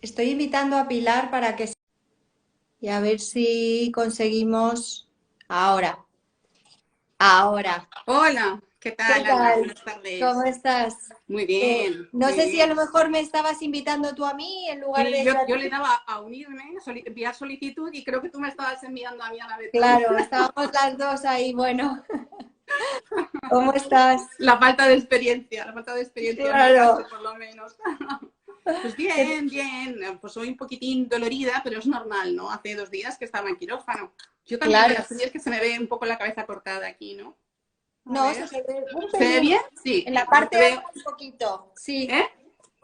Estoy invitando a Pilar para que... Y a ver si conseguimos... Ahora, ahora. Hola, ¿qué ¿Qué tal, Ana? tal? Buenas ¿Cómo tardes. estás? Muy bien, No muy sé si a bien. lo mejor me estabas invitando tú a mí en lugar Sí, de yo, yo a yo ti. le daba a unirme, enviar solicitud y creo que tú me estabas enviando a mí a la vez también. Claro, estábamos las dos ahí. Bueno, ¿cómo estás? La falta de experiencia en mi caso, Claro. por lo menos. Pues bien, bien. Pues soy un poquitín dolorida, pero es normal, ¿no? Hace 2 días que estaba en quirófano. Yo también voy Claro. a subir, que se me ve un poco la cabeza cortada aquí, ¿no? A No, se ver. te ve un ¿Se ve pelín. bien? Sí, En la yo te parte veo. alta un poquito, sí. ¿Eh?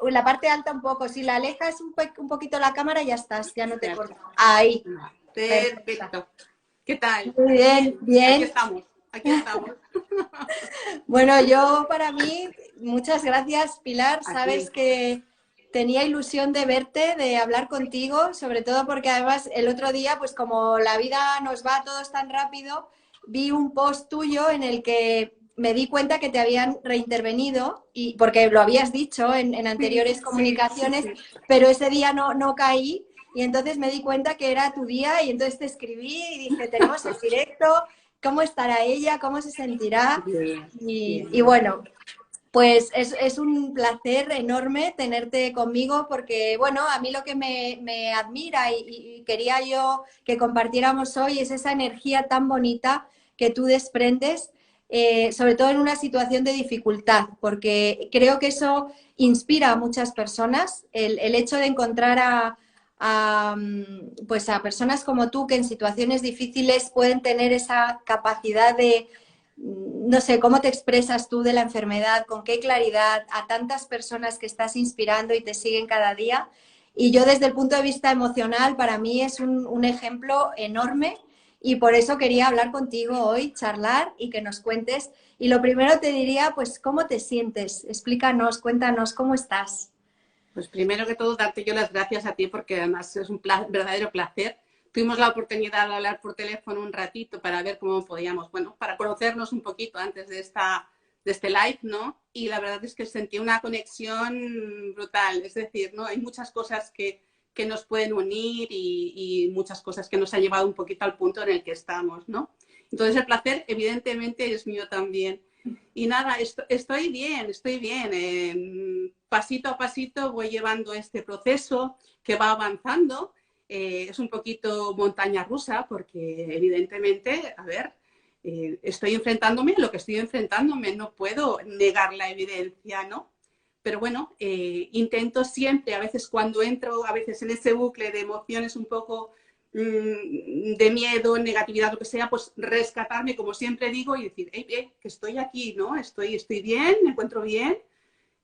En la parte alta un poco. Si la alejas un poquito la cámara, ya estás, ya no te Espérate. corta. Ahí. Perfecta. Perfecto. ¿Qué tal? Muy bien, Bien, aquí bien. estamos, aquí estamos. Bueno, yo para mí, muchas gracias, Pilar. A ti. Sabes que tenía ilusión de verte, de hablar contigo, sobre todo porque además el otro día, pues como la vida nos va a todos tan rápido, vi un post tuyo en el que me di cuenta que te habían reintervenido, y, porque lo habías dicho en Sí, anteriores sí, sí, comunicaciones, sí. pero ese día no caí. Y entonces me di cuenta que era tu día y entonces te escribí y dije, tenemos el directo, ¿cómo estará ella? ¿Cómo se sentirá? Bien, Y bien. bueno, pues es un placer enorme tenerte conmigo porque, bueno, a mí lo que me admira y quería yo que compartiéramos hoy es esa energía tan bonita que tú desprendes, sobre todo en una situación de dificultad, porque creo que eso inspira a muchas personas, el hecho de encontrar pues a personas como tú que en situaciones difíciles pueden tener esa capacidad de no sé, cómo te expresas tú de la enfermedad, con qué claridad a tantas personas que estás inspirando y te siguen cada día. Y yo desde el punto de vista emocional, para mí es un ejemplo enorme y por eso quería hablar contigo hoy, charlar y que nos cuentes. Y lo primero te diría, pues, ¿cómo te sientes? Explícanos, cuéntanos, ¿cómo estás? Pues primero que todo, darte yo las gracias a ti porque además es un verdadero placer. Tuvimos la oportunidad de hablar por teléfono un ratito para ver cómo podíamos, bueno, para conocernos un poquito antes de este live, ¿no? Y la verdad es que sentí una conexión brutal. Es decir, ¿no? Hay muchas cosas que nos pueden unir y muchas cosas que nos han llevado un poquito al punto en el que estamos, ¿no? Entonces el placer evidentemente es mío también. Y nada, estoy bien, estoy bien. Pasito a pasito voy llevando este proceso que va avanzando. Es un poquito montaña rusa porque evidentemente, a ver, estoy enfrentándome a lo que estoy enfrentándome, no puedo negar la evidencia, ¿no? Pero bueno, intento siempre, a veces cuando entro, a veces en ese bucle de emociones un poco de miedo, negatividad, lo que sea, pues rescatarme, como siempre digo, y decir, hey, que estoy aquí, ¿no? Estoy bien, me encuentro bien,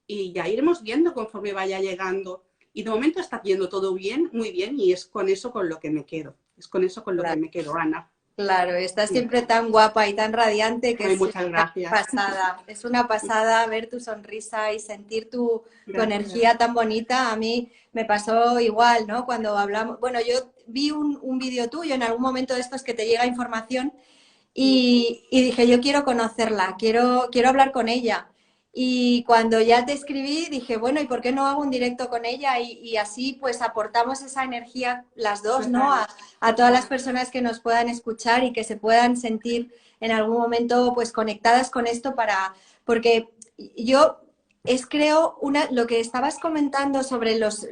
y ya iremos viendo conforme vaya llegando. Y de momento está yendo todo bien, muy bien, y es con eso con lo que me quedo. Es con eso con lo que Claro. me quedo, Ana. Claro, estás siempre tan guapa y tan radiante que Ay, es muchas una gracias. pasada. Es una pasada ver tu sonrisa y sentir tu Gracias. energía tan bonita. A mí me pasó igual, ¿no? Cuando hablamos, bueno, yo vi un vídeo tuyo en algún momento de estos que te llega información y dije, yo quiero conocerla, quiero hablar con ella. Y cuando ya te escribí, dije, bueno, ¿y por qué no hago un directo con ella? Y así pues aportamos esa energía las dos, ¿no? Total, A todas las total. personas que nos puedan escuchar y que se puedan sentir en algún momento pues conectadas con esto porque yo creo lo que estabas comentando sobre los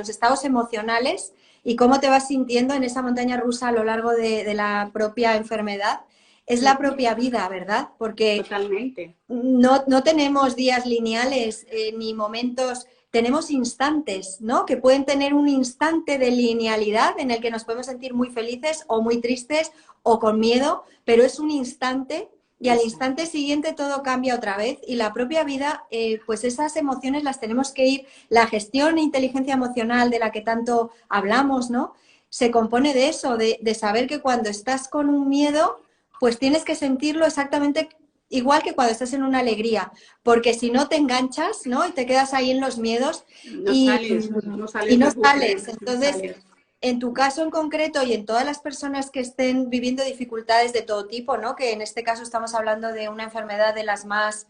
estados emocionales y cómo te vas sintiendo en esa montaña rusa a lo largo de la propia enfermedad, es la propia vida, ¿verdad? Porque Totalmente. no tenemos días lineales ni momentos, tenemos instantes, ¿no? Que pueden tener un instante de linealidad en el que nos podemos sentir muy felices o muy tristes o con miedo, pero es un instante y al Exacto. instante siguiente todo cambia otra vez y la propia vida, pues esas emociones las tenemos que ir, la gestión e inteligencia emocional de la que tanto hablamos, ¿no? Se compone de eso, de saber que cuando estás con un miedo, pues tienes que sentirlo exactamente igual que cuando estás en una alegría, porque si no te enganchas, ¿no? Y te quedas ahí en los miedos y, No y sales no del bucle, sales. no Entonces, sales. en tu caso en concreto y en todas las personas que estén viviendo dificultades de todo tipo, ¿no? Que en este caso estamos hablando de una enfermedad de las más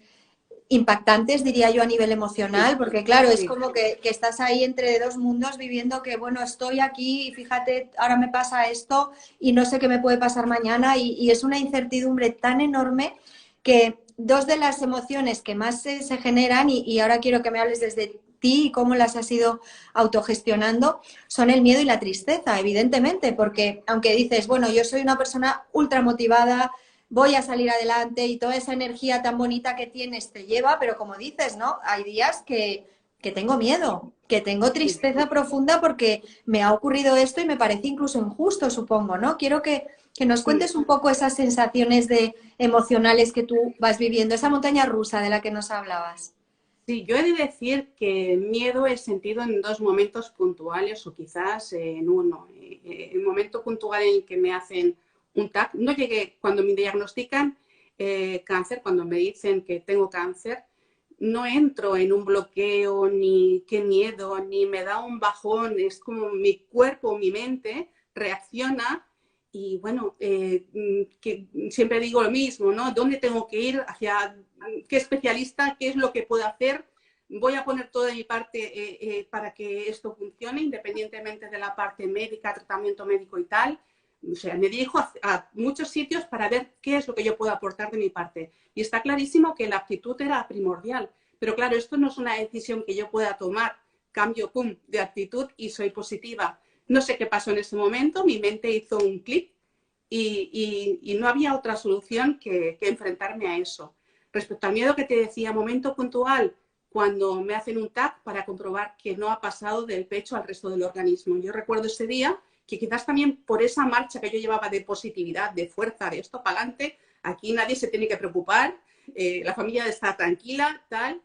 impactantes, diría yo, a nivel emocional, porque claro, es Sí. como que estás ahí entre dos mundos viviendo que, bueno, estoy aquí y fíjate, ahora me pasa esto y no sé qué me puede pasar mañana y es una incertidumbre tan enorme que dos de las emociones que más se generan, y ahora quiero que me hables desde ti y cómo las has ido autogestionando, son el miedo y la tristeza, evidentemente, porque aunque dices, bueno, yo soy una persona ultra motivada, voy a salir adelante y toda esa energía tan bonita que tienes te lleva, pero como dices, ¿no? Hay días que tengo miedo, que tengo tristeza profunda porque me ha ocurrido esto y me parece incluso injusto, supongo, ¿no? Quiero que nos Sí. cuentes un poco esas sensaciones emocionales que tú vas viviendo, esa montaña rusa de la que nos hablabas. Sí, yo he de decir que miedo he sentido en dos momentos puntuales o quizás en uno. El momento puntual en el que me hacen un TAC, no llegué cuando me diagnostican cáncer, cuando me dicen que tengo cáncer, no entro en un bloqueo, ni qué miedo, ni me da un bajón, es como mi cuerpo, mi mente reacciona y bueno, que siempre digo lo mismo, ¿no? ¿Dónde tengo que ir? ¿Hacia qué especialista? ¿Qué es lo que puedo hacer? Voy a poner toda mi parte para que esto funcione, independientemente de la parte médica, tratamiento médico y tal. O sea, me dirijo a muchos sitios para ver qué es lo que yo puedo aportar de mi parte. Y está clarísimo que la actitud era primordial. Pero claro, esto no es una decisión que yo pueda tomar. Cambio, pum, de actitud y soy positiva. No sé qué pasó en ese momento, mi mente hizo un clic y no había otra solución que enfrentarme a eso. Respecto al miedo que te decía, momento puntual, cuando me hacen un TAC para comprobar que no ha pasado del pecho al resto del organismo. Yo recuerdo ese día que quizás también por esa marcha que yo llevaba de positividad, de fuerza, de esto para adelante, aquí nadie se tiene que preocupar, la familia está tranquila, tal.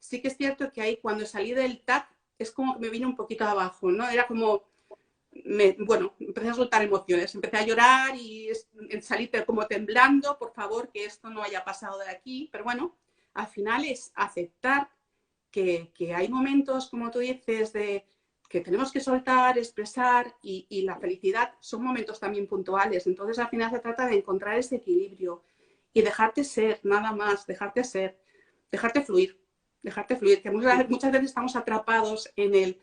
Sí que es cierto que ahí cuando salí del TAC es como que me vine un poquito abajo, ¿no? Era como bueno, empecé a soltar emociones, empecé a llorar y salí como temblando, por favor, que esto no haya pasado de aquí, pero bueno, al final es aceptar que hay momentos, como tú dices, de que tenemos que soltar, expresar y la felicidad son momentos también puntuales, entonces al final se trata de encontrar ese equilibrio y dejarte ser, nada más, dejarte ser, dejarte fluir, que muchas veces estamos atrapados en el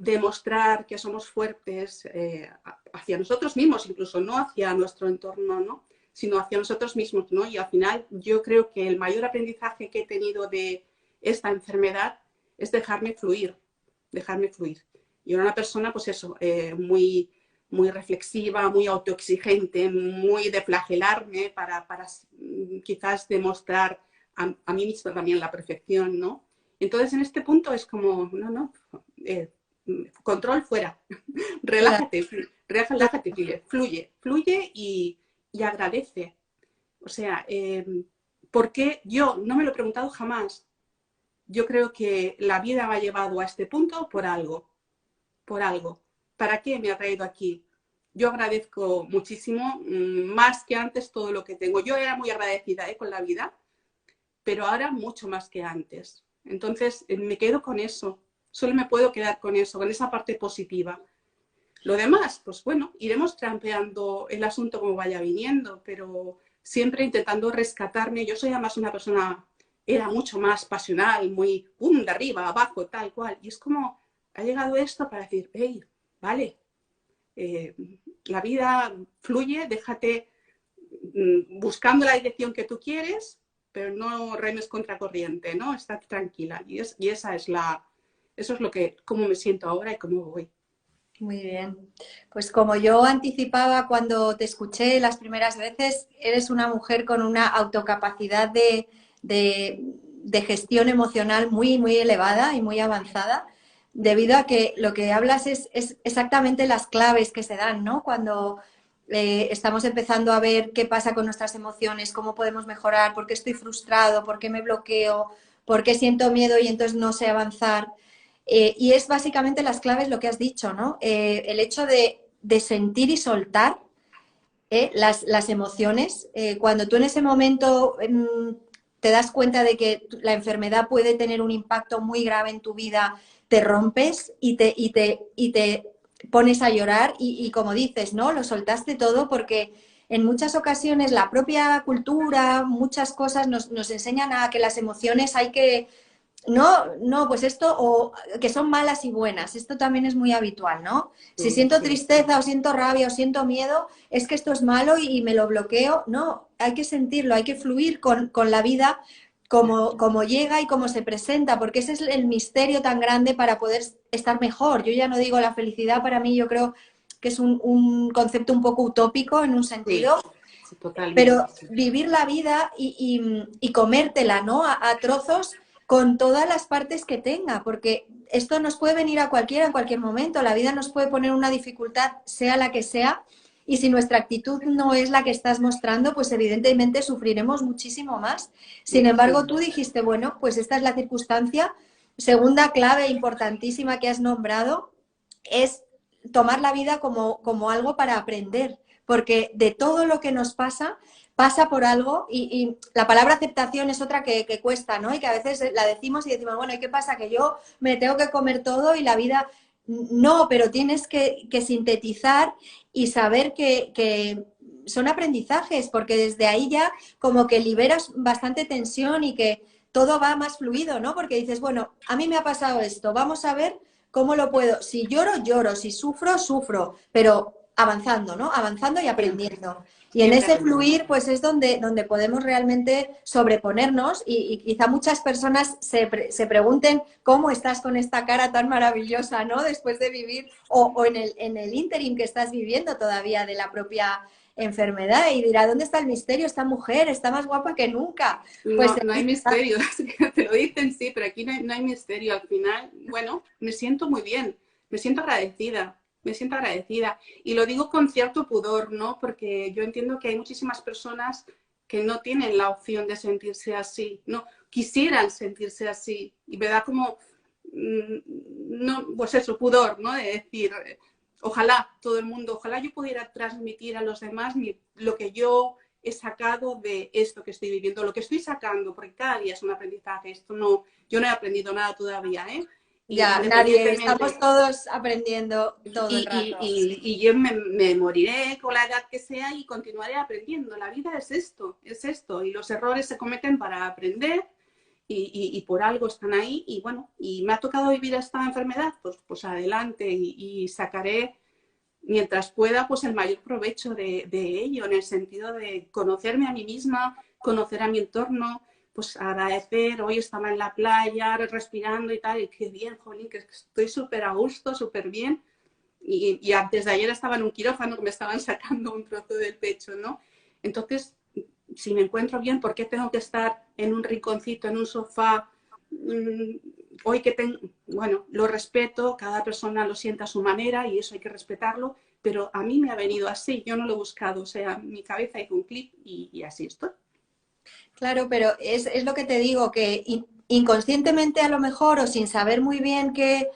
demostrar que somos fuertes hacia nosotros mismos, incluso no hacia nuestro entorno, ¿no? Sino hacia nosotros mismos, ¿no? Y al final yo creo que el mayor aprendizaje que he tenido de esta enfermedad es dejarme fluir, dejarme fluir. Yo era una persona, pues eso, muy reflexiva, muy autoexigente, muy de flagelarme para quizás demostrar a mí misma también la perfección, ¿no? Entonces, en este punto es como, no, control fuera, Claro. relájate, relájate, fluye y agradece. O sea, ¿por qué yo? No me lo he preguntado jamás. Yo creo que la vida me ha llevado a este punto por algo, por algo. ¿Para qué me ha traído aquí? Yo agradezco muchísimo, más que antes, todo lo que tengo. Yo era muy agradecida con la vida, pero ahora mucho más que antes. Entonces, me quedo con eso. Solo me puedo quedar con eso, con esa parte positiva. Lo demás, pues bueno, iremos trampeando el asunto como vaya viniendo, pero siempre intentando rescatarme. Yo soy además una persona, era mucho más pasional, muy de arriba, abajo, tal cual. Y es como, ha llegado esto para decir, hey, vale, eh, la vida fluye, déjate buscando la dirección que tú quieres, pero no remes contracorriente, ¿no? Estate tranquila. Y esa es eso es lo que, cómo me siento ahora y cómo voy. Muy bien. Pues como yo anticipaba cuando te escuché las primeras veces, eres una mujer con una autocapacidad de gestión emocional muy, muy elevada y muy avanzada, debido a que lo que hablas es exactamente las claves que se dan, ¿no? Cuando estamos empezando a ver qué pasa con nuestras emociones, cómo podemos mejorar, por qué estoy frustrado, por qué me bloqueo, por qué siento miedo y entonces no sé avanzar. Y es básicamente las claves lo que has dicho, ¿no? El hecho de sentir y soltar las emociones. Cuando tú en ese momento te das cuenta de que la enfermedad puede tener un impacto muy grave en tu vida, te rompes y te pones a llorar y como dices, ¿no? Lo soltaste todo porque en muchas ocasiones la propia cultura, muchas cosas nos enseñan a que las emociones hay que... No, pues esto, o que son malas y buenas, esto también es muy habitual, ¿no? Si siento tristeza o siento rabia o siento miedo, es que esto es malo y me lo bloqueo. No, hay que sentirlo, hay que fluir con la vida como llega y como se presenta, porque ese es el misterio tan grande para poder estar mejor. Yo ya no digo la felicidad, para mí yo creo que es un concepto un poco utópico en un sentido, sí, totalmente. pero vivir la vida y comértela, ¿no? A trozos con todas las partes que tenga, porque esto nos puede venir a cualquiera en cualquier momento, la vida nos puede poner una dificultad, sea la que sea, y si nuestra actitud no es la que estás mostrando, pues evidentemente sufriremos muchísimo más. Sin embargo, tú dijiste, bueno, pues esta es la circunstancia. Segunda clave importantísima que has nombrado es tomar la vida como algo para aprender, porque de todo lo que nos pasa por algo y la palabra aceptación es otra que cuesta, ¿no? Y que a veces la decimos y decimos, bueno, ¿y qué pasa? Que yo me tengo que comer todo y la vida... No, pero tienes que sintetizar y saber que son aprendizajes, porque desde ahí ya como que liberas bastante tensión y que todo va más fluido, ¿no? Porque dices, bueno, a mí me ha pasado esto, vamos a ver cómo lo puedo. Si lloro, lloro, si sufro, sufro, pero avanzando, ¿no? Avanzando y aprendiendo. Y en ese fluir, pues es donde podemos realmente sobreponernos y quizá muchas personas se pregunten cómo estás con esta cara tan maravillosa, ¿no? Después de vivir, o en el ínterim que estás viviendo todavía de la propia enfermedad y dirá, ¿dónde está el misterio? Esta mujer está más guapa que nunca. Pues No hay misterio, te lo dicen, sí, pero aquí no hay misterio. Al final, bueno, me siento muy bien, me siento agradecida. Me siento agradecida. Y lo digo con cierto pudor, ¿no? Porque yo entiendo que hay muchísimas personas que no tienen la opción de sentirse así, no quisieran sentirse así. Y me da como, no, pues eso, pudor, ¿no? De decir, ojalá todo el mundo, ojalá yo pudiera transmitir a los demás lo que yo he sacado de esto que estoy viviendo, lo que estoy sacando, porque cada día es un aprendizaje. Esto no, yo no he aprendido nada todavía, ¿eh? Ya, nadie, estamos todos aprendiendo todo el rato. Y yo me moriré con la edad que sea y continuaré aprendiendo. La vida es esto, y los errores se cometen para aprender y por algo están ahí. Y bueno, y me ha tocado vivir esta enfermedad, pues adelante y sacaré, mientras pueda, pues el mayor provecho de ello, en el sentido de conocerme a mí misma, conocer a mi entorno, pues agradecer, hoy estaba en la playa respirando y tal, y qué bien, jolín, que estoy súper a gusto, súper bien. Y antes de ayer estaba en un quirófano que me estaban sacando un trozo del pecho, ¿no? Entonces, si me encuentro bien, ¿por qué tengo que estar en un rinconcito, en un sofá? Hoy que bueno, lo respeto, cada persona lo siente a su manera y eso hay que respetarlo, pero a mí me ha venido así, yo no lo he buscado, o sea, mi cabeza hizo un clic y así estoy. Claro, pero es lo que te digo, que inconscientemente a lo mejor o sin saber muy bien qué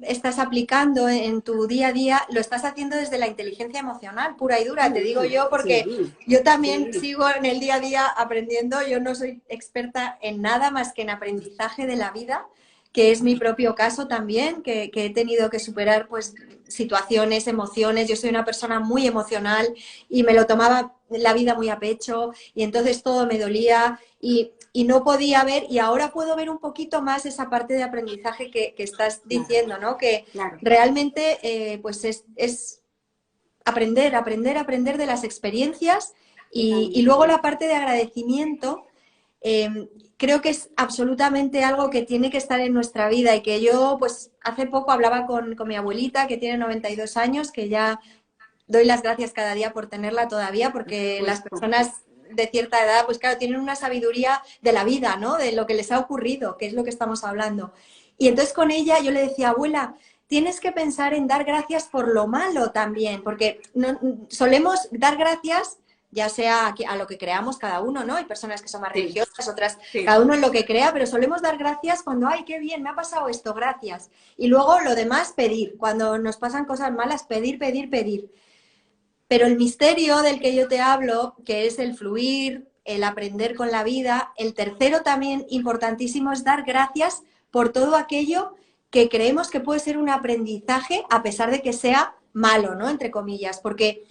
estás aplicando en tu día a día, lo estás haciendo desde la inteligencia emocional pura y dura. Te digo yo porque yo también sigo en el día a día aprendiendo. Yo no soy experta en nada más que en aprendizaje de la vida, que es mi propio caso también, que he tenido que superar pues situaciones, emociones. Yo soy una persona muy emocional y me lo tomaba la vida muy a pecho y entonces todo me dolía y no podía ver, y ahora puedo ver un poquito más esa parte de aprendizaje que estás diciendo, ¿no? Que realmente pues es aprender de las experiencias y luego la parte de agradecimiento. Creo que es absolutamente algo que tiene que estar en nuestra vida y que yo, pues hace poco hablaba con mi abuelita, que tiene 92 años, que ya doy las gracias cada día por tenerla todavía, porque las personas de cierta edad, pues claro, tienen una sabiduría de la vida, ¿no? De lo que les ha ocurrido, que es lo que estamos hablando. Y entonces con ella yo le decía, abuela, tienes que pensar en dar gracias por lo malo también, porque solemos dar gracias, ya sea a lo que creamos cada uno, ¿no? Hay personas que son más religiosas, otras, cada uno en lo que crea, pero solemos dar gracias cuando, ay, qué bien, me ha pasado esto, gracias. Y luego lo demás, pedir. Cuando nos pasan cosas malas, pedir, pedir, pedir. Pero el misterio del que yo te hablo, que es el fluir, el aprender con la vida, el tercero también importantísimo es dar gracias por todo aquello que creemos que puede ser un aprendizaje a pesar de que sea malo, ¿no? Entre comillas, porque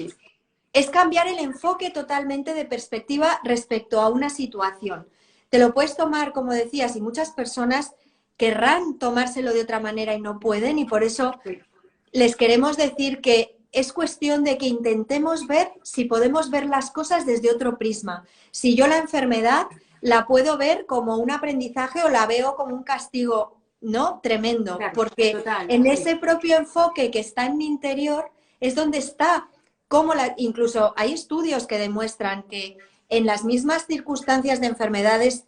es cambiar el enfoque totalmente de perspectiva respecto a una situación. Te lo puedes tomar, como decías, y muchas personas querrán tomárselo de otra manera y no pueden, y por eso les queremos decir que es cuestión de que intentemos ver si podemos ver las cosas desde otro prisma. Si yo la enfermedad la puedo ver como un aprendizaje o la veo como un castigo, ¿no? Tremendo, Claro, porque total, en sí. ese propio enfoque que está en mi interior es donde está, incluso hay estudios que demuestran que en las mismas circunstancias de enfermedades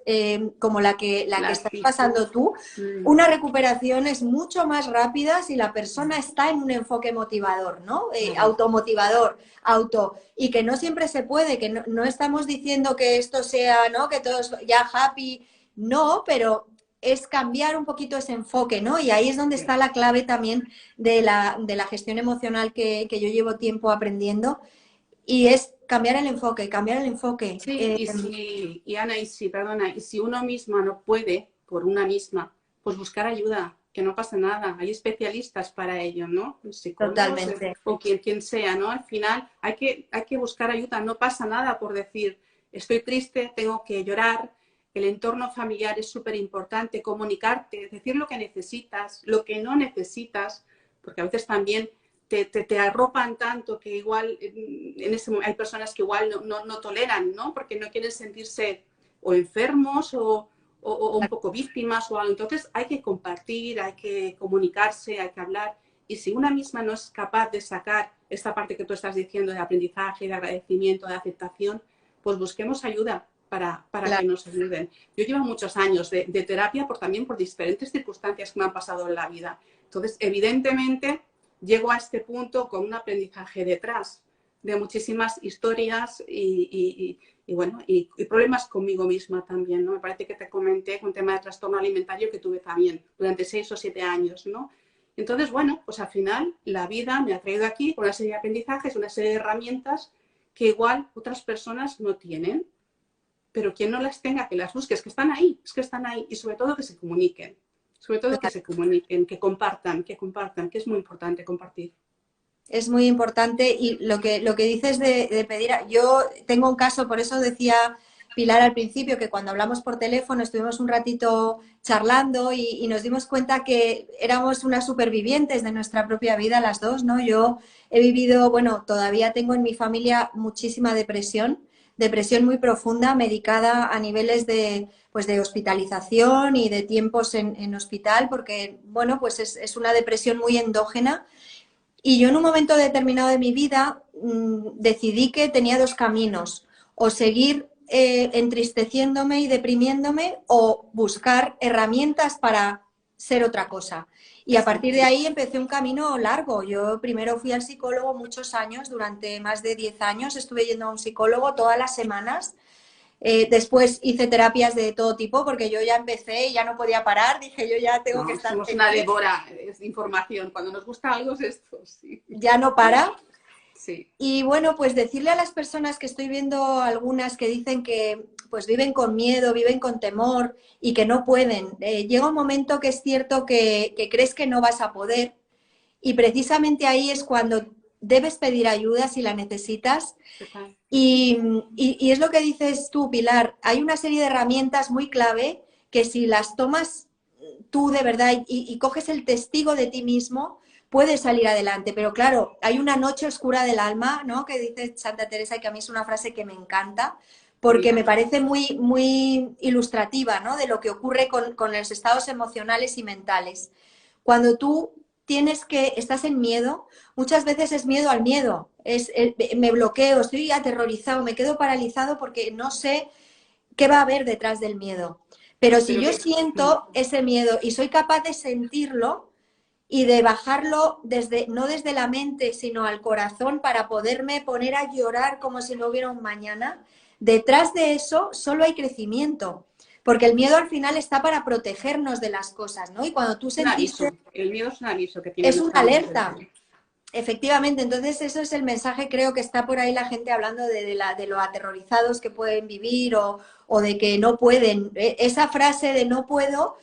como la que estás pasando tú, una recuperación es mucho más rápida si la persona está en un enfoque motivador, ¿no? Automotivador, y que no siempre se puede, que no estamos diciendo que esto sea, ¿no? Que todos ya happy, no, pero es cambiar un poquito ese enfoque, ¿no? Y ahí es donde está la clave también de la gestión emocional que yo llevo tiempo aprendiendo, y es cambiar el enfoque, cambiar el enfoque. Sí, y Ana, perdona, y si uno misma no puede por una misma, pues buscar ayuda, que no pasa nada. Hay especialistas para ello, ¿no? Psicólogos Totalmente. o quien sea, ¿no? Al final hay que buscar ayuda. No pasa nada por decir, estoy triste, tengo que llorar. El entorno familiar es súper importante, comunicarte, decir lo que necesitas, lo que no necesitas, porque a veces también te arropan tanto que igual hay personas que igual no toleran, ¿no? Porque no quieren sentirse o enfermos o un poco víctimas o algo. Entonces hay que compartir, hay que comunicarse, hay que hablar. Y si una misma no es capaz de sacar esta parte que tú estás diciendo de aprendizaje, de agradecimiento, de aceptación, pues busquemos ayuda para que nos ayuden. Yo llevo muchos años de terapia también por diferentes circunstancias que me han pasado en la vida. Entonces, evidentemente, llego a este punto con un aprendizaje detrás de muchísimas historias y problemas conmigo misma también, ¿no? Me parece que te comenté con tema de trastorno alimentario que tuve también durante 6 o 7 años, ¿no? Entonces, bueno, pues al final la vida me ha traído aquí con una serie de aprendizajes, una serie de herramientas que igual otras personas no tienen, pero quien no las tenga, que las busque, es que están ahí, y sobre todo que se comuniquen. Sobre todo que se comuniquen, que compartan, que es muy importante compartir. Es muy importante, y lo que dices de pedir, yo tengo un caso, por eso decía Pilar al principio, que cuando hablamos por teléfono estuvimos un ratito charlando y nos dimos cuenta que éramos unas supervivientes de nuestra propia vida las dos, ¿no? Yo he vivido, bueno, todavía tengo en mi familia muchísima depresión muy profunda, medicada a niveles de hospitalización y de tiempos en hospital, porque, bueno, pues es una depresión muy endógena. Y yo en un momento determinado de mi vida decidí que tenía dos caminos: o seguir entristeciéndome y deprimiéndome, o buscar herramientas para ser otra cosa. Y a partir de ahí empecé un camino largo. Yo primero fui al psicólogo muchos años, durante más de 10 años estuve yendo a un psicólogo todas las semanas. Después hice terapias de todo tipo porque yo ya empecé y ya no podía parar. Dije, yo ya tengo que estar... Somos una devora de información. Cuando nos gusta algo es esto, sí. Ya no para. Sí. Y bueno, pues decirle a las personas, que estoy viendo algunas que dicen que pues viven con miedo, viven con temor y que no pueden. Llega un momento que es cierto que crees que no vas a poder, y precisamente ahí es cuando debes pedir ayuda si la necesitas. Y es lo que dices tú, Pilar, hay una serie de herramientas muy clave que si las tomas tú de verdad y coges el testigo de ti mismo, puedes salir adelante. Pero claro, hay una noche oscura del alma, ¿no? Que dice Santa Teresa, y que a mí es una frase que me encanta, porque me parece muy, muy ilustrativa, ¿no? De lo que ocurre con los estados emocionales y mentales. Cuando tú estás en miedo, muchas veces es miedo al miedo. Me bloqueo, estoy aterrorizado, me quedo paralizado porque no sé qué va a haber detrás del miedo. Pero si yo siento ese miedo y soy capaz de sentirlo y de bajarlo no desde la mente, sino al corazón, para poderme poner a llorar como si no hubiera un mañana, detrás de eso solo hay crecimiento. Porque el miedo al final está para protegernos de las cosas, ¿no? Y cuando tú sentiste... El miedo es un aviso que tiene. Es una alerta. Efectivamente, entonces eso es el mensaje, creo que está por ahí la gente hablando de lo aterrorizados que pueden vivir o de que no pueden. Esa frase de no puedo,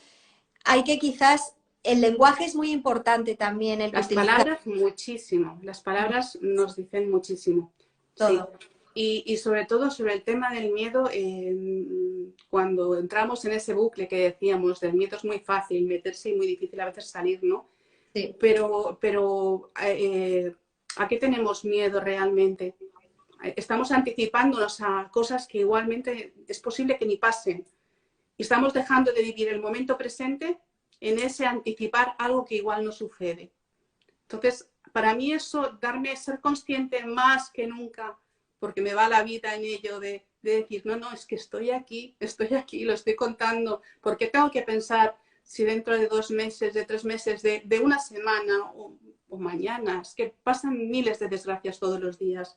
hay que quizás, el lenguaje es muy importante también. Las palabras muchísimo, las palabras nos dicen muchísimo. Sí. todo. Y sobre todo sobre el tema del miedo, cuando entramos en ese bucle que decíamos, del miedo es muy fácil meterse y muy difícil a veces salir, ¿no? Sí, Pero ¿a qué tenemos miedo realmente? Estamos anticipándonos a cosas que igualmente es posible que ni pasen. Y estamos dejando de vivir el momento presente en ese anticipar algo que igual no sucede. Entonces, para mí eso, ser consciente más que nunca, porque me va la vida en ello de decir, no, no, es que estoy aquí, lo estoy contando, porque tengo que pensar si dentro de 2 meses, de 3 meses, de una semana o mañana, es que pasan miles de desgracias todos los días,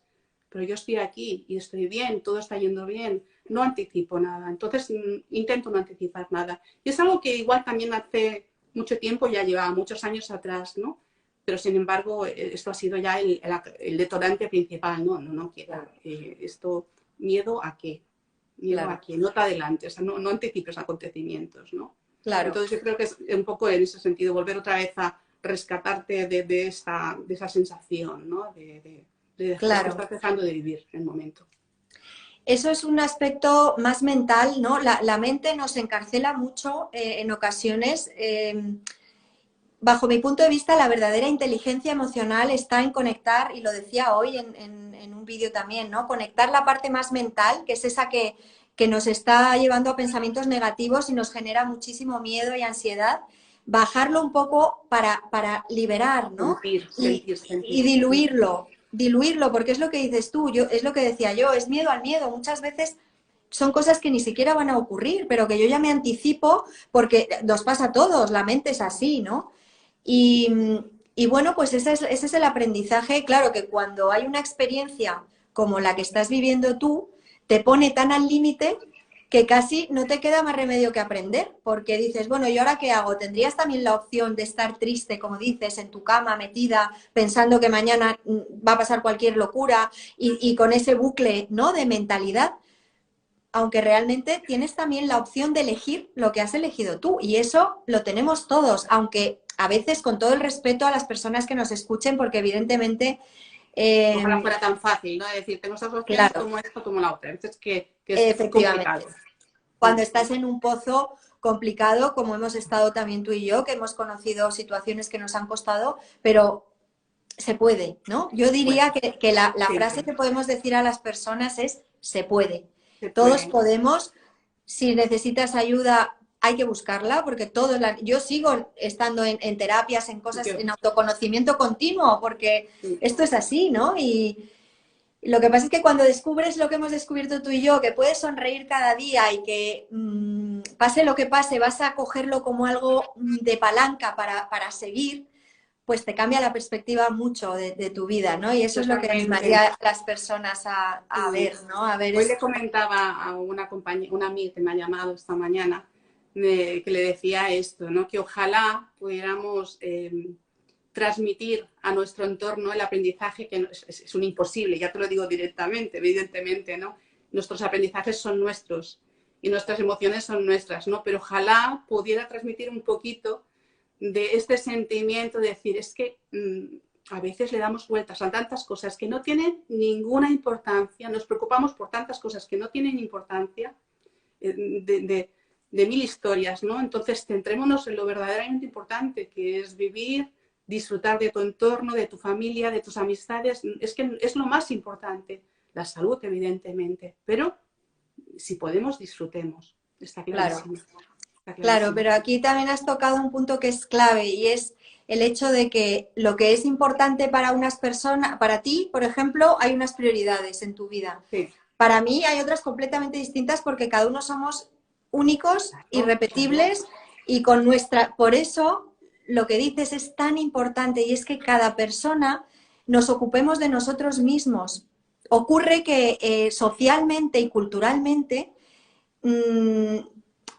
pero yo estoy aquí y estoy bien, todo está yendo bien, no anticipo nada, entonces intento no anticipar nada. Y es algo que igual también hace mucho tiempo, ya lleva muchos años atrás, ¿no? Pero sin embargo, esto ha sido ya el detonante principal, no quiero. Esto, ¿miedo a qué? Miedo a claro, qué, no te adelantes, no anticipes acontecimientos, ¿no? claro. Entonces yo creo que es un poco en ese sentido, volver otra vez a rescatarte de esa sensación, ¿no? De que Claro. estás dejando de vivir el momento. Eso es un aspecto más mental, ¿no? La mente nos encarcela mucho en ocasiones. Bajo mi punto de vista, la verdadera inteligencia emocional está en conectar, y lo decía hoy en un vídeo también, ¿no? Conectar la parte más mental, que es esa que nos está llevando a pensamientos negativos y nos genera muchísimo miedo y ansiedad, bajarlo un poco para liberar, ¿no? Y Sentir. diluirlo, porque es lo que dices tú, es lo que decía yo, es miedo al miedo. Muchas veces son cosas que ni siquiera van a ocurrir, pero que yo ya me anticipo porque nos pasa a todos, la mente es así, ¿no? Y, y bueno, pues ese es el aprendizaje. Claro que cuando hay una experiencia como la que estás viviendo tú, te pone tan al límite que casi no te queda más remedio que aprender, porque dices, bueno, ¿y ahora qué hago? Tendrías también la opción de estar triste, como dices, en tu cama, metida, pensando que mañana va a pasar cualquier locura y con ese bucle, ¿no? De mentalidad, aunque realmente tienes también la opción de elegir lo que has elegido tú, y eso lo tenemos todos, aunque a veces con todo el respeto a las personas que nos escuchen, porque evidentemente, Ojalá fuera tan fácil, ¿no? Es decir, tengo estas opciones, claro, tomo esto, tomo la otra. A veces que es efectivamente, complicado. cuando estás en un pozo complicado, como hemos estado también tú y yo, que hemos conocido situaciones que nos han costado, pero se puede, ¿no? Yo Bueno, diría que la frase siempre que podemos decir a las personas es, se puede. se Todos puede. podemos. Si necesitas ayuda, hay que buscarla, porque yo sigo estando en terapias, en cosas, Yo, en autoconocimiento continuo, porque sí. esto es así, ¿no? Y lo que pasa es que cuando descubres lo que hemos descubierto tú y yo, que puedes sonreír cada día y que pase lo que pase, vas a cogerlo como algo de palanca para seguir, pues te cambia la perspectiva mucho de tu vida, ¿no? Y eso es lo que Totalmente. animaría a las personas a Sí. ver, ¿no? A ver Hoy le comentaba a una compañera, una amiga que me ha llamado esta mañana, que le decía esto, ¿no? Que ojalá pudiéramos transmitir a nuestro entorno el aprendizaje, que es un imposible, ya te lo digo directamente, evidentemente, ¿no? Nuestros aprendizajes son nuestros y nuestras emociones son nuestras, ¿no? Pero ojalá pudiera transmitir un poquito de este sentimiento de decir, es que a veces le damos vueltas a tantas cosas que no tienen ninguna importancia, nos preocupamos por tantas cosas que no tienen importancia, de mil historias, ¿no? Entonces, centrémonos en lo verdaderamente importante, que es vivir, disfrutar de tu entorno, de tu familia, de tus amistades. Es que es lo más importante. La salud, evidentemente, pero si podemos, disfrutemos. Está claro. clarísimo. Está Claro, clarísimo. pero aquí también has tocado un punto que es clave, y es el hecho de que lo que es importante para unas personas, para ti, por ejemplo, hay unas prioridades en tu vida. Sí, Para mí hay otras completamente distintas porque cada uno somos únicos, claro, claro. irrepetibles y con nuestra... Por eso lo que dices es tan importante, y es que cada persona nos ocupemos de nosotros mismos. Ocurre que socialmente y culturalmente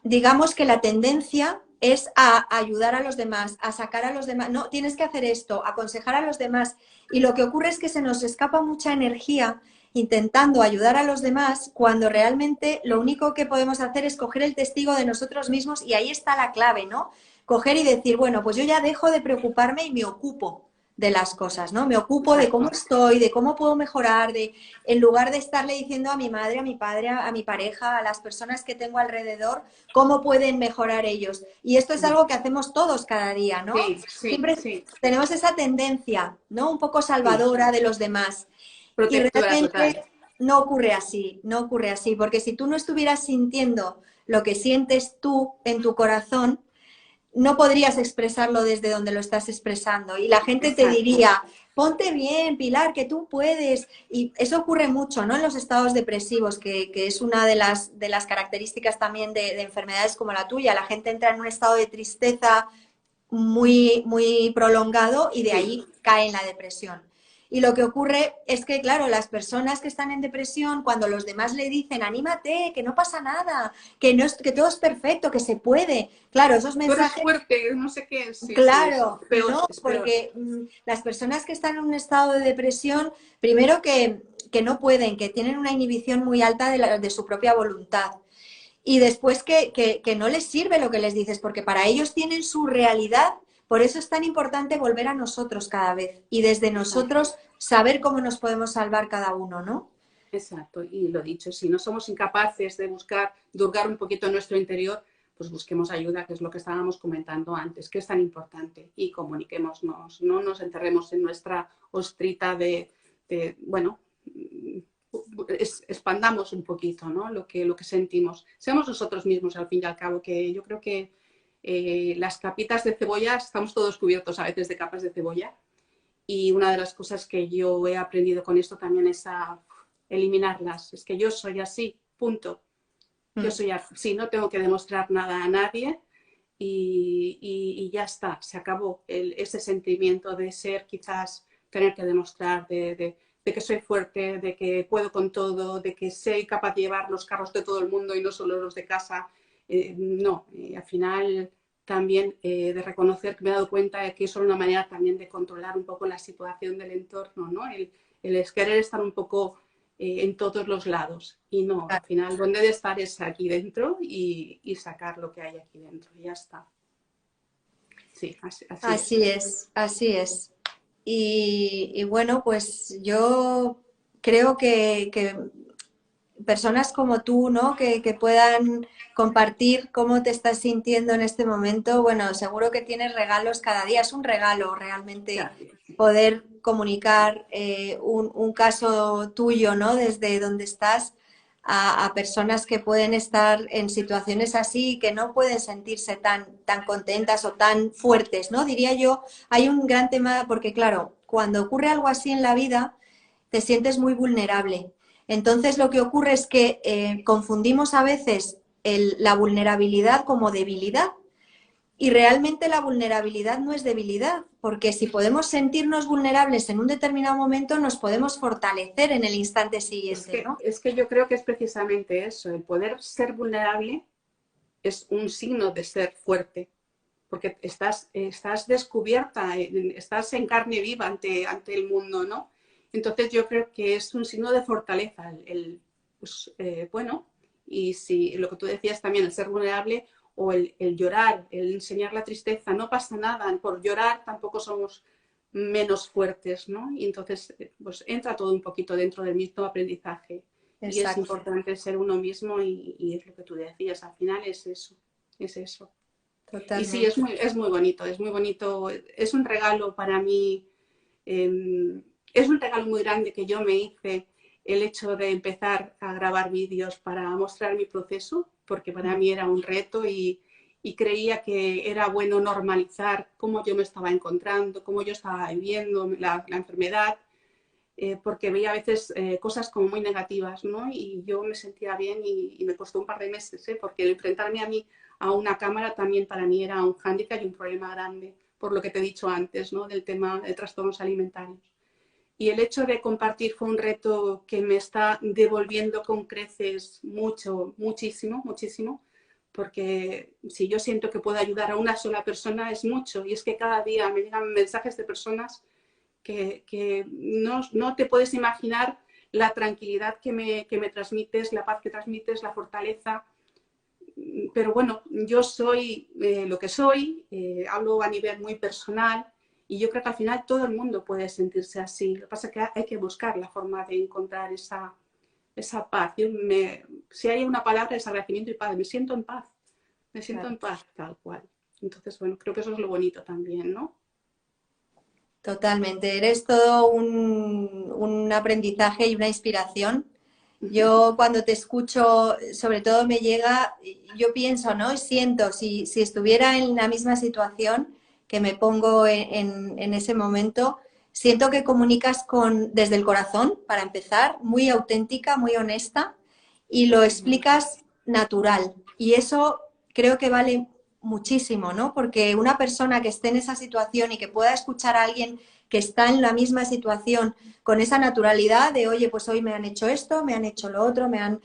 digamos que la tendencia es a ayudar a los demás, a sacar a los demás, no, tienes que hacer esto, aconsejar a los demás. Y lo que ocurre es que se nos escapa mucha energía intentando ayudar a los demás cuando realmente lo único que podemos hacer es coger el testigo de nosotros mismos, y ahí está la clave, ¿no? Coger y decir, bueno, pues yo ya dejo de preocuparme y me ocupo de las cosas, ¿no? Me ocupo de cómo estoy, de cómo puedo mejorar, en lugar de estarle diciendo a mi madre, a mi padre, a mi pareja, a las personas que tengo alrededor, cómo pueden mejorar ellos. Y esto es algo que hacemos todos cada día, ¿no? Sí, sí, Siempre sí, tenemos esa tendencia, ¿no? Un poco sí. salvadora de los demás. Y Protectora realmente total. no ocurre así, no ocurre así, porque si tú no estuvieras sintiendo lo que sientes tú en tu corazón, no podrías expresarlo desde donde lo estás expresando. Y la gente te Exacto. diría, ponte bien, Pilar, que tú puedes. Y eso ocurre mucho, ¿no? En los estados depresivos, que es una de las características también de enfermedades como la tuya. La gente entra en un estado de tristeza muy, muy prolongado y de Sí. ahí cae en la depresión. Y lo que ocurre es que, claro, las personas que están en depresión, cuando los demás le dicen, anímate, que no pasa nada, que, no es, que todo es perfecto, que se puede, claro, esos Tú eres mensajes, fuerte, no sé qué. Sí, sí, claro, es y peor, no, es peor. porque las personas que están en un estado de depresión, primero que no pueden, que tienen una inhibición muy alta de su propia voluntad. Y después que no les sirve lo que les dices, porque para ellos tienen su realidad. Por eso es tan importante volver a nosotros cada vez y desde Exacto. nosotros saber cómo nos podemos salvar cada uno, ¿no? Exacto, y lo dicho, si no somos incapaces de buscar, de hurgar un poquito en nuestro interior, pues busquemos ayuda, que es lo que estábamos comentando antes, que es tan importante, y comuniquémonos, no nos enterremos en nuestra ostrita bueno, expandamos un poquito, ¿no? Lo que sentimos. Seamos nosotros mismos, al fin y al cabo, que yo creo que las capitas de cebolla, estamos todos cubiertos a veces de capas de cebolla, y una de las cosas que yo he aprendido con esto también es a eliminarlas. Es que yo soy así, punto. Yo soy así, no tengo que demostrar nada a nadie y ya está, se acabó ese sentimiento de ser quizás tener que demostrar, de que soy fuerte, de que puedo con todo, de que soy capaz de llevar los carros de todo el mundo y no solo los de casa. No, al final también de reconocer que me he dado cuenta de que es una manera también de controlar un poco la situación del entorno, ¿no? El querer estar un poco en todos los lados. Y no, al final, donde de estar es aquí dentro y sacar lo que hay aquí dentro. Y ya está. Sí, así es. Así es, así es. Y bueno, pues yo creo que personas como tú, ¿no? Que puedan compartir cómo te estás sintiendo en este momento, bueno, seguro que tienes regalos cada día. Es un regalo realmente Gracias. poder comunicar un caso tuyo, ¿no? Desde donde estás a personas que pueden estar en situaciones así y que no pueden sentirse tan contentas o tan fuertes, ¿no? Diría yo, hay un gran tema porque, claro, cuando ocurre algo así en la vida, te sientes muy vulnerable. Entonces lo que ocurre es que confundimos a veces la vulnerabilidad como debilidad y realmente la vulnerabilidad no es debilidad, porque si podemos sentirnos vulnerables en un determinado momento, nos podemos fortalecer en el instante siguiente, ¿no? Es que yo creo que es precisamente eso, el poder ser vulnerable es un signo de ser fuerte, porque estás descubierta, estás en carne viva ante el mundo, ¿no? Entonces yo creo que es un signo de fortaleza, pues, bueno, y si lo que tú decías también, el ser vulnerable o el llorar, el enseñar la tristeza, no pasa nada, por llorar tampoco somos menos fuertes, ¿no? Y entonces, pues entra todo un poquito dentro del mismo aprendizaje. Y es Exacto, importante ser uno mismo y es lo que tú decías, al final es eso, es eso. Y sí, totalmente. es muy bonito, es muy bonito. Es un regalo para mí, es un regalo muy grande que yo me hice el hecho de empezar a grabar vídeos para mostrar mi proceso, porque para mí era un reto y creía que era bueno normalizar cómo yo me estaba encontrando, cómo yo estaba viviendo la enfermedad, porque veía a veces cosas como muy negativas, ¿no? Y yo me sentía bien y me costó un par de meses, porque el enfrentarme a mí a una cámara también para mí era un hándicap y un problema grande, por lo que te he dicho antes, ¿no? Del tema de trastornos alimentarios. Y el hecho de compartir fue un reto que me está devolviendo con creces mucho, muchísimo, muchísimo, porque si yo siento que puedo ayudar a una sola persona es mucho. Y es que cada día me llegan mensajes de personas que no te puedes imaginar la tranquilidad que me transmites, la paz que transmites, la fortaleza. Pero bueno, yo soy lo que soy, hablo a nivel muy personal Y yo creo que al final todo el mundo puede sentirse así. Lo que pasa es que hay que buscar la forma de encontrar esa paz. Si hay una palabra es agradecimiento y paz. Me siento en paz. Me siento Claro. en paz, tal cual. Entonces, bueno, creo que eso es lo bonito también, ¿no? Totalmente, eres todo un aprendizaje y una inspiración. Yo cuando te escucho, sobre todo me llega, yo pienso, ¿no? Y siento, si estuviera en la misma situación que me pongo en ese momento, siento que comunicas desde el corazón, para empezar, muy auténtica, muy honesta, y lo explicas natural. Y eso creo que vale muchísimo, ¿no? Porque una persona que esté en esa situación y que pueda escuchar a alguien que está en la misma situación con esa naturalidad de, oye, pues hoy me han hecho esto, me han hecho lo otro, me han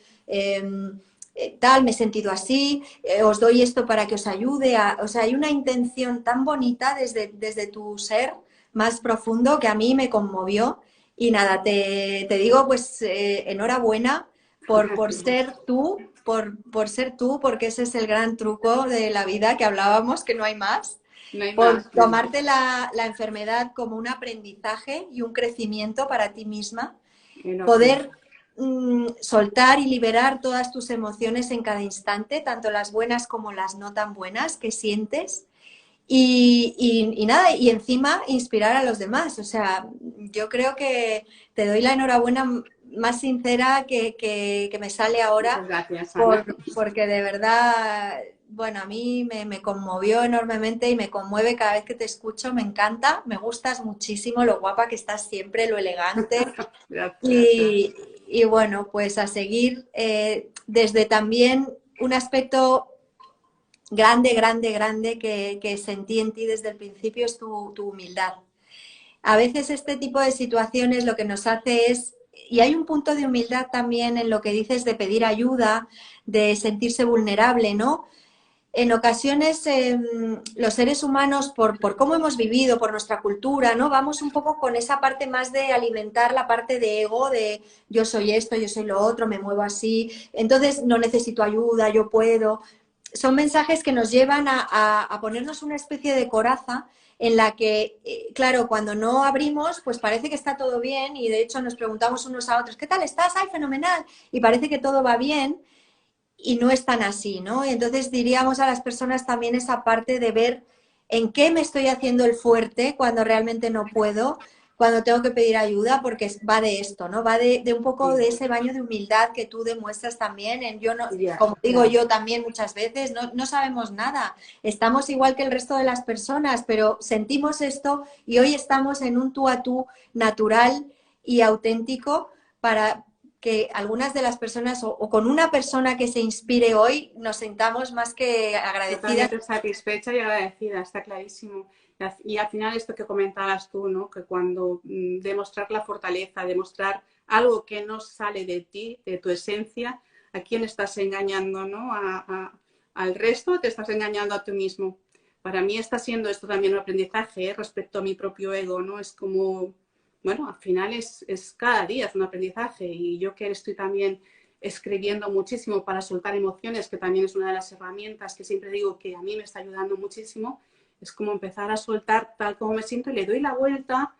tal, me he sentido así, os doy esto para que os ayude. O sea, hay una intención tan bonita desde tu ser más profundo que a mí me conmovió. Y nada, te digo, pues enhorabuena por ser tú, por ser tú, porque ese es el gran truco de la vida que hablábamos, que no hay más. No hay Por más. tomarte la enfermedad como un aprendizaje y un crecimiento para ti misma, Enorme. poder soltar y liberar todas tus emociones en cada instante, tanto las buenas como las no tan buenas que sientes. Y nada, y encima inspirar a los demás. O sea, yo creo que te doy la enhorabuena más sincera que me sale ahora, Muchas gracias, Ana. porque de verdad, bueno, a mí me conmovió enormemente y me conmueve cada vez que te escucho, me encanta, me gustas muchísimo, lo guapa que estás siempre, lo elegante. Gracias. Y bueno, pues a seguir desde también un aspecto grande, grande, grande que sentí en ti desde el principio es tu humildad. A veces este tipo de situaciones lo que nos hace es, y hay un punto de humildad también en lo que dices de pedir ayuda, de sentirse vulnerable, ¿no? En ocasiones los seres humanos, por cómo hemos vivido, por nuestra cultura, ¿no? Vamos un poco con esa parte más de alimentar la parte de ego, de yo soy esto, yo soy lo otro, me muevo así, entonces no necesito ayuda, yo puedo. Son mensajes que nos llevan a ponernos una especie de coraza en la que, claro, cuando no abrimos, pues parece que está todo bien y de hecho nos preguntamos unos a otros, ¿qué tal estás? ¡Ay, fenomenal! Y parece que todo va bien y no es tan así, ¿no? Entonces diríamos a las personas también esa parte de ver en qué me estoy haciendo el fuerte cuando realmente no puedo, cuando tengo que pedir ayuda, porque va de esto, ¿no? Va de un poco Sí, de ese baño de humildad que tú demuestras también. Yo no, ya. como digo yo también muchas veces, no sabemos nada. Estamos igual que el resto de las personas, pero sentimos esto y hoy estamos en un tú a tú natural y auténtico para que algunas de las personas o con una persona que se inspire hoy nos sintamos más que agradecidas. Totalmente satisfecha y agradecida, está clarísimo. Y al final esto que comentabas tú, ¿no? Que cuando demostrar la fortaleza, demostrar algo que no sale de ti, de tu esencia, ¿a quién estás engañando, no? ¿Al resto o te estás engañando a ti mismo? Para mí está siendo esto también un aprendizaje, ¿eh? Respecto a mi propio ego, ¿no? Es como, bueno, al final es cada día es un aprendizaje y yo que estoy también escribiendo muchísimo para soltar emociones, que también es una de las herramientas que siempre digo que a mí me está ayudando muchísimo, es como empezar a soltar tal como me siento y le doy la vuelta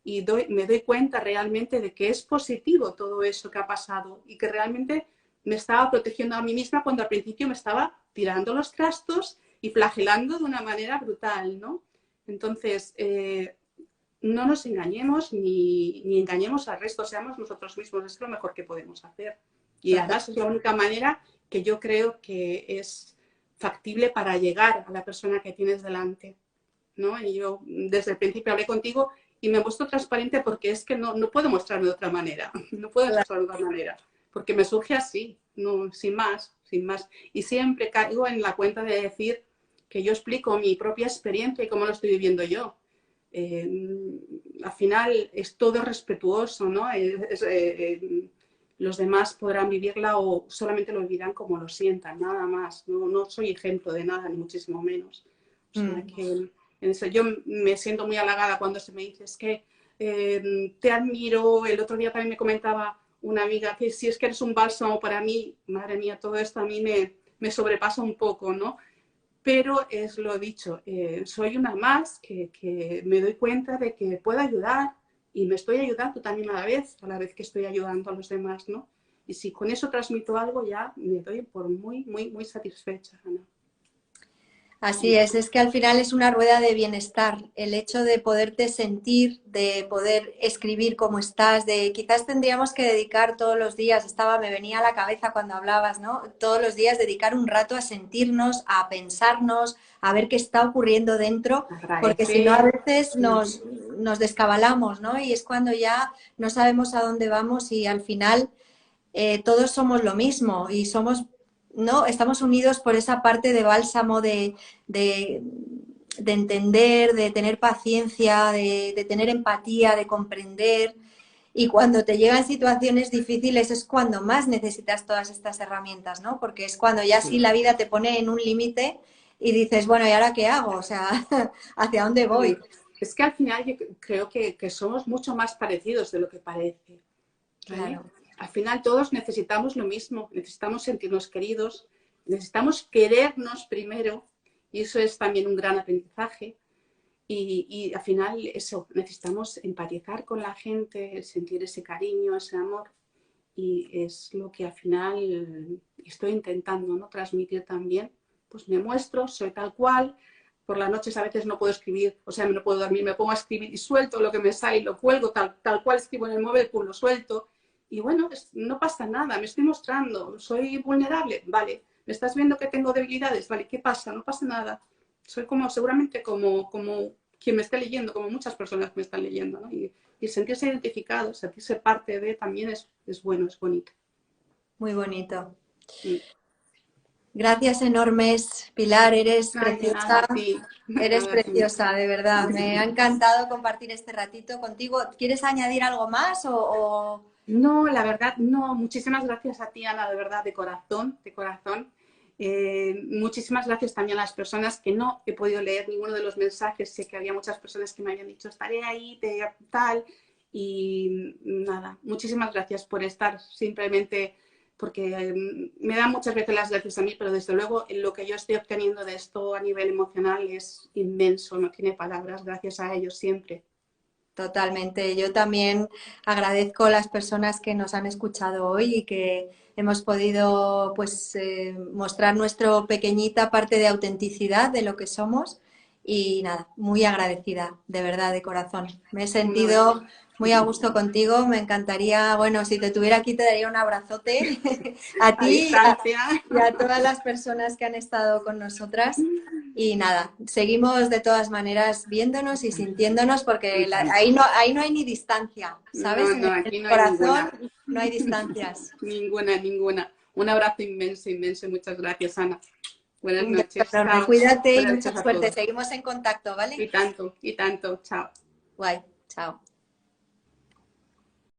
y me doy cuenta realmente de que es positivo todo eso que ha pasado y que realmente me estaba protegiendo a mí misma cuando al principio me estaba tirando los trastos y flagelando de una manera brutal, ¿no? Entonces, no nos engañemos ni engañemos al resto, seamos nosotros mismos, es lo mejor que podemos hacer. Y además es la única manera que yo creo que es factible para llegar a la persona que tienes delante, ¿no? Y yo desde el principio hablé contigo y me muestro transparente porque es que no puedo mostrarme de otra manera, no puedo mostrarme de otra manera, porque me surge así, no, sin más, sin más. Y siempre caigo en la cuenta de decir que yo explico mi propia experiencia y cómo lo estoy viviendo yo. Al final es todo respetuoso, ¿no? Los demás podrán vivirla o solamente lo vivirán como lo sientan, nada más. No soy ejemplo de nada, ni muchísimo menos. O sea que en eso, yo me siento muy halagada cuando se me dice, es que te admiro. El otro día también me comentaba una amiga que si es que eres un bálsamo para mí, madre mía, todo esto a mí me sobrepasa un poco, ¿no? pero es lo dicho, soy una más que me doy cuenta de que puedo ayudar y me estoy ayudando también a la vez que estoy ayudando a los demás, ¿no? Y si con eso transmito algo, ya me doy por muy, muy, muy satisfecha, Ana. Así es que al final es una rueda de bienestar, el hecho de poderte sentir, de poder escribir cómo estás, de quizás tendríamos que dedicar todos los días, me venía a la cabeza cuando hablabas, ¿no? Todos los días dedicar un rato a sentirnos, a pensarnos, a ver qué está ocurriendo dentro, porque si no a veces nos descabalamos, ¿no? Y es cuando ya no sabemos a dónde vamos y al final todos somos lo mismo y somos, ¿no? Estamos unidos por esa parte de bálsamo de entender, de tener paciencia, de tener empatía, de comprender. Y cuando te llegan situaciones difíciles es cuando más necesitas todas estas herramientas, ¿no? Porque es cuando ya sí la vida te pone en un límite y dices, bueno, ¿y ahora qué hago? O sea, ¿hacia dónde voy? Es que al final yo creo que somos mucho más parecidos de lo que parece. ¿Vale? Claro. Al final todos necesitamos lo mismo, necesitamos sentirnos queridos, necesitamos querernos primero, y eso es también un gran aprendizaje. Y al final eso, necesitamos empatizar con la gente, sentir ese cariño, ese amor, y es lo que al final estoy intentando, ¿no?, transmitir también. Pues me muestro, soy tal cual. Por las noches a veces no puedo escribir, o sea, no puedo dormir, me pongo a escribir y suelto lo que me sale y lo cuelgo tal cual escribo en el móvil, pues lo suelto. Y bueno, no pasa nada, me estoy mostrando, soy vulnerable, vale. ¿Me estás viendo que tengo debilidades? Vale, ¿qué pasa? No pasa nada. Soy seguramente como quien me esté leyendo, como muchas personas me están leyendo, ¿no? Y sentirse identificado, sentirse parte de también es bueno, es bonito. Muy bonito. Sí. Gracias enormes, Pilar, eres preciosa. Eres Nada, preciosa, de verdad. Me ha encantado compartir este ratito contigo. ¿Quieres añadir algo más o...? No, la verdad, no. Muchísimas gracias a ti, Ana, de verdad, de corazón, de corazón. Muchísimas gracias también a las personas que no he podido leer ninguno de los mensajes. Sé que había muchas personas que me habían dicho, estaré ahí, tal. Y nada, muchísimas gracias por estar simplemente, porque me dan muchas veces las gracias a mí, pero desde luego lo que yo estoy obteniendo de esto a nivel emocional es inmenso, no tiene palabras. Gracias a ellos siempre. Totalmente. Yo también agradezco a las personas que nos han escuchado hoy y que hemos podido pues mostrar nuestra pequeñita parte de autenticidad de lo que somos y nada, muy agradecida, de verdad, de corazón. Me he sentido muy a gusto contigo, me encantaría, bueno, si te tuviera aquí te daría un abrazote a ti y a todas las personas que han estado con nosotras. Y nada, seguimos de todas maneras viéndonos y sintiéndonos porque ahí no hay ni distancia, ¿sabes? No, En aquí el no hay corazón ninguna. no hay distancias. Ninguna. Un abrazo inmenso, inmenso. Muchas gracias, Ana. Buenas Un beso noches. enorme. Chao. Cuídate y Buenas mucha noches a suerte. todos. Seguimos en contacto, ¿vale? Y tanto. Chao. Guay, chao.